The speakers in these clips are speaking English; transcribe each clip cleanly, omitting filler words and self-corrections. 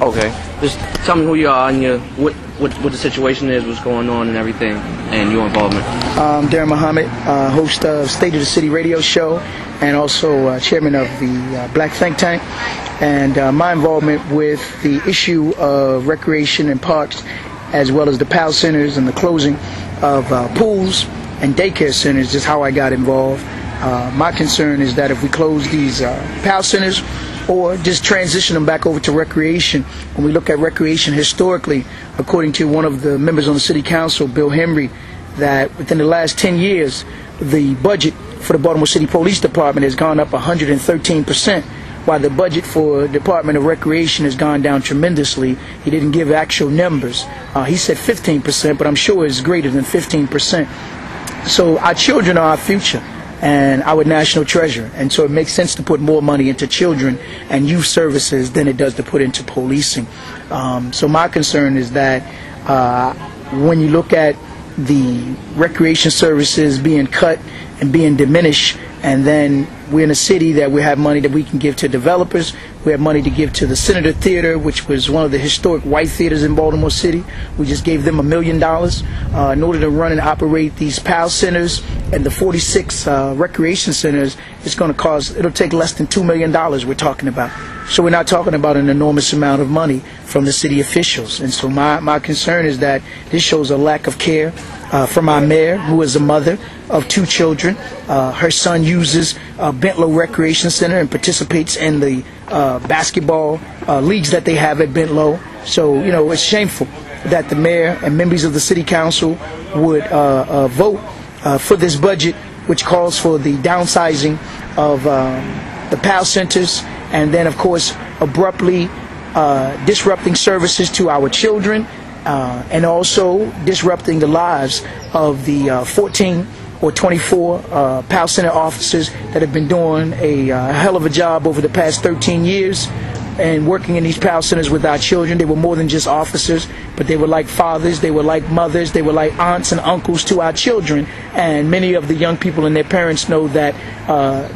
Okay. Just tell me who you are and what the situation is, what's going on and everything, and your involvement. Darren Muhammad, host of State of the City radio show, and also chairman of the Black Think Tank. And my involvement with the issue of recreation and parks, as well as the PAL centers and the closing of pools and daycare centers, is how I got involved. My concern is that if we close these PAL centers or just transition them back over to recreation, when we look at recreation historically, according to one of the members on the City Council, Bill Henry, that within the last 10 years, the budget for the Baltimore City Police Department has gone up 113%, while the budget for the Department of Recreation has gone down tremendously. He didn't give actual numbers. He said 15%, but I'm sure it's greater than 15%. So our children are our future and our national treasure, and so it makes sense to put more money into children and youth services than it does to put into policing. So my concern is that when you look at the recreation services being cut and being diminished, and then we're in a city that we have money that we can give to developers. We have money to give to the Senator Theater, which was one of the historic white theaters in Baltimore City. We just gave them $1 million in order to run and operate these PAL centers and the 46 recreation centers. It's going to cost, it'll take less than $2 million we're talking about. So we're not talking about an enormous amount of money from the city officials. And so my concern is that this shows a lack of care from our mayor, who is a mother of 2 children. Her son uses Bentlow Recreation Center and participates in the basketball leagues that they have at Bentlow. So, it's shameful that the mayor and members of the city council would vote for this budget, which calls for the downsizing of the PAL centers, and then, of course, abruptly disrupting services to our children, and also disrupting the lives of the 14 or 24 PAL Center officers that have been doing a hell of a job over the past 13 years and working in these PAL centers with our children. They were more than just officers, but they were like fathers, they were like mothers, they were like aunts and uncles to our children. And many of the young people and their parents know that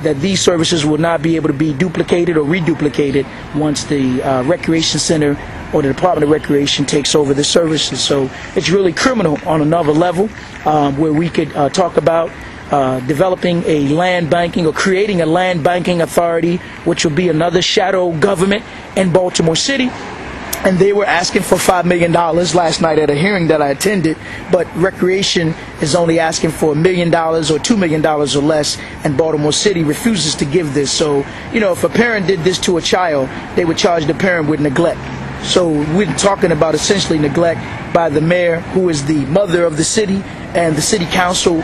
that these services will not be able to be duplicated or reduplicated once the recreation center or the Department of Recreation takes over the services. So it's really criminal on another level, where we could talk about developing a land banking or creating a land banking authority, which will be another shadow government in Baltimore City. And they were asking for $5 million last night at a hearing that I attended, but recreation is only asking for $1 million or $2 million or less, and Baltimore City refuses to give this. So, if a parent did this to a child, they would charge the parent with neglect. So we're talking about essentially neglect by the mayor, who is the mother of the city, and the city council,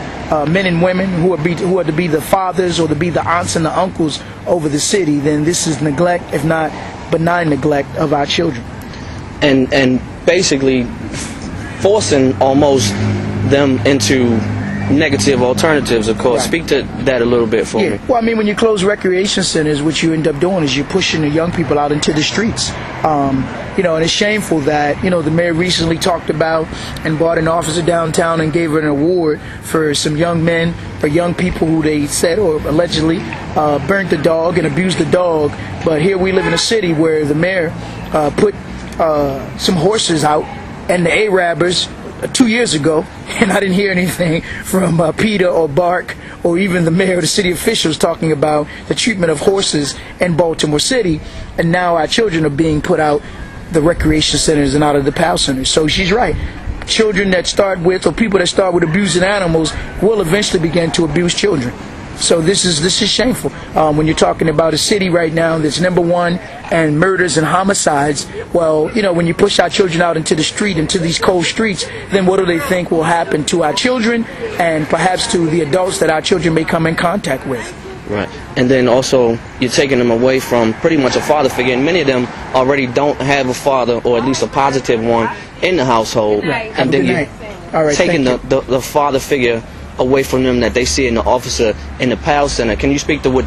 men and women who are to be the fathers or to be the aunts and the uncles over the city. Then this is neglect, if not benign neglect, of our children. And basically forcing almost them into negative alternatives, of course. Right. Speak to that a little bit for me. Well, when you close recreation centers, what you end up doing is you're pushing the young people out into the streets. And it's shameful that, the mayor recently talked about and brought an officer downtown and gave her an award for some young men or young people who they said or allegedly burnt the dog and abused the dog. But here we live in a city where the mayor put some horses out and the Arabers 2 years ago, and I didn't hear anything from Peter or Bark or even the mayor or the city officials talking about the treatment of horses in Baltimore City. And now our children are being put out the recreation centers and out of the PAL centers. So she's right. Children that start with, or people that start with abusing animals, will eventually begin to abuse children. So this is shameful. When you're talking about a city right now that's #1 and murders and homicides, well, when you push our children out into the street, into these cold streets, then what do they think will happen to our children and perhaps to the adults that our children may come in contact with? Right. And then also you're taking them away from pretty much a father figure, and many of them already don't have a father, or at least a positive one, in the household. Right. And then you're taking the father figure away from them that they see in the officer in the PAL Center. Can you speak to what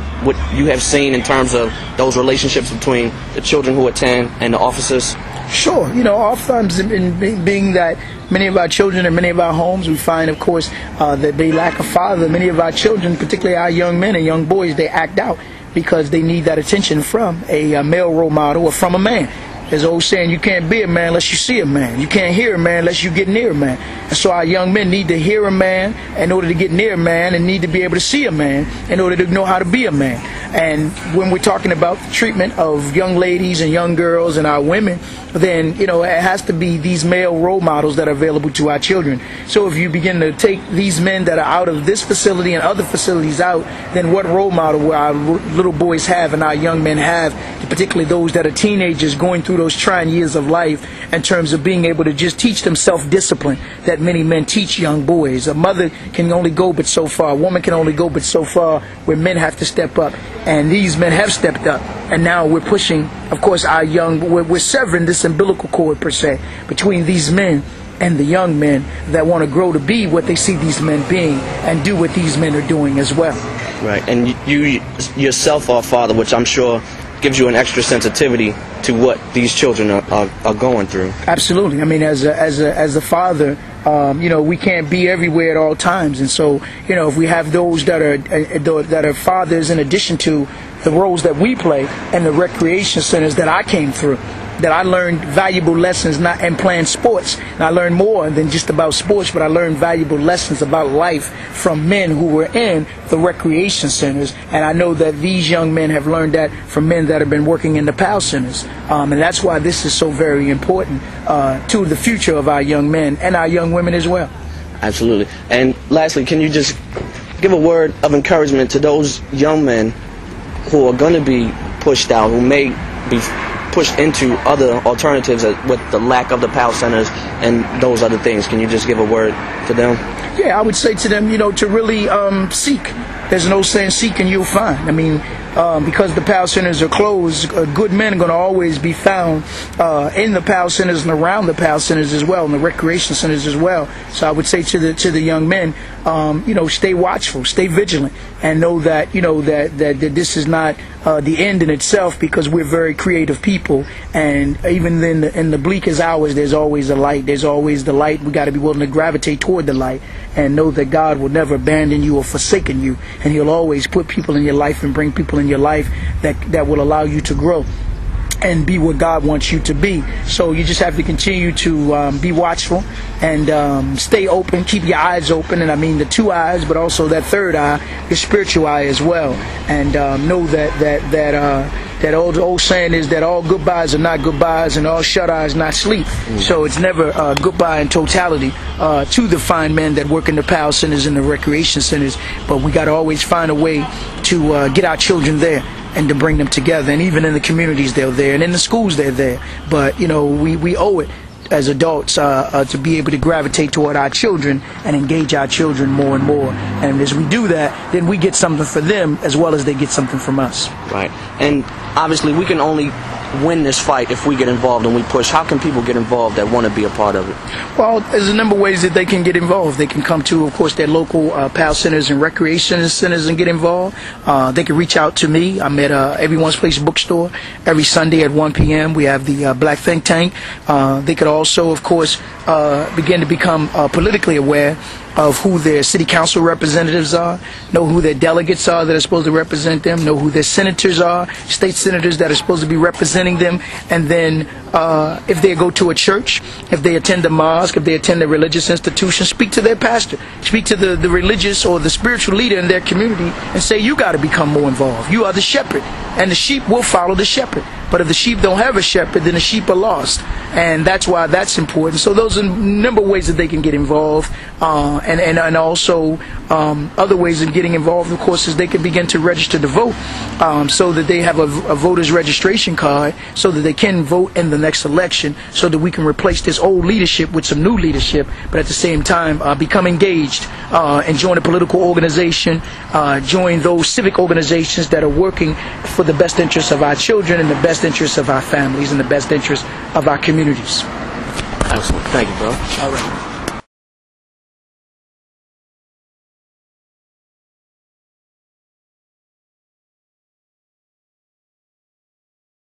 you have seen in terms of those relationships between the children who attend and the officers? Sure. Oftentimes in being that many of our children in many of our homes, we find, of course, that they lack a father. Many of our children, particularly our young men and young boys, they act out because they need that attention from a male role model or from a man. There's an old saying, you can't be a man unless you see a man. You can't hear a man unless you get near a man. And so our young men need to hear a man in order to get near a man, and need to be able to see a man in order to know how to be a man. And when we're talking about the treatment of young ladies and young girls and our women, then, it has to be these male role models that are available to our children. So if you begin to take these men that are out of this facility and other facilities out, then what role model will our little boys have and our young men have, particularly those that are teenagers going through those trying years of life, in terms of being able to just teach them self-discipline that many men teach young boys. A mother can only go but so far. A woman can only go but so far, where men have to step up. And these men have stepped up. And now we're pushing, of course, we're severing this umbilical cord, per se, between these men and the young men that want to grow to be what they see these men being and do what these men are doing as well. Right. And you yourself are a father, which I'm sure gives you an extra sensitivity to what these children are going through. Absolutely. I mean, as a father, we can't be everywhere at all times, and so if we have those that are fathers, in addition to the roles that we play and the recreation centers that I came through, that I learned valuable lessons and playing sports. And I learned more than just about sports, but I learned valuable lessons about life from men who were in the recreation centers. And I know that these young men have learned that from men that have been working in the PAL centers. And that's why this is so very important to the future of our young men and our young women as well. Absolutely. And lastly, can you just give a word of encouragement to those young men who are going to be pushed out, who may be pushed into other alternatives with the lack of the PAL centers and those other things? Can you just give a word to them? Yeah, I would say to them, to really seek. There's an old saying, seek and you'll find. I mean, because the PAL centers are closed, good men are going to always be found in the PAL centers and around the PAL centers as well, and the recreation centers as well. So I would say to the young men, stay watchful, stay vigilant, and know that that this is not the end in itself, because we're very creative people, and even in the bleakest hours, there's always a light. There's always the light. We got to be willing to gravitate toward the light, and know that God will never abandon you or forsaken you, and He'll always put people in your life and bring people in your life that will allow you to grow and be what God wants you to be. So you just have to continue to be watchful and stay open, keep your eyes open, and I mean the two eyes, but also that third eye, your spiritual eye as well. And know that old saying is that all goodbyes are not goodbyes and all shut eyes not sleep. So it's never goodbye in totality to the fine men that work in the PAL centers and the recreation centers, but we got to always find a way to get our children there and to bring them together. And even in the communities they're there, and in the schools they're there. But we owe it as adults to be able to gravitate toward our children and engage our children more and more. And as we do that, then we get something for them as well as they get something from us. Right. And obviously we can only win this fight if we get involved and we push. How can people get involved that want to be a part of it? Well, there's a number of ways that they can get involved. They can come to, of course, their local PAL centers and recreation centers and get involved. They can reach out to me. I'm at Everyone's Place bookstore every Sunday at 1 p.m. We have the Black Think Tank. They could also, of course, begin to become politically aware of who their city council representatives are, know who their delegates are that are supposed to represent them, know who their senators are, state senators that are supposed to be representing them, and then if they go to a church, if they attend a mosque, if they attend a religious institution, speak to their pastor, speak to the religious or the spiritual leader in their community and say, you got to become more involved. You are the shepherd, and the sheep will follow the shepherd. But if the sheep don't have a shepherd, then the sheep are lost. And that's why that's important. So those are a number of ways that they can get involved. And also other ways of getting involved, of course, is they can begin to register to vote so that they have a voter's registration card so that they can vote in the next election, so that we can replace this old leadership with some new leadership, but at the same time become engaged and join a political organization, join those civic organizations that are working for the best interests of our children and the best interests of our families and the best interests of our communities. Excellent. Thank you, bro. All right.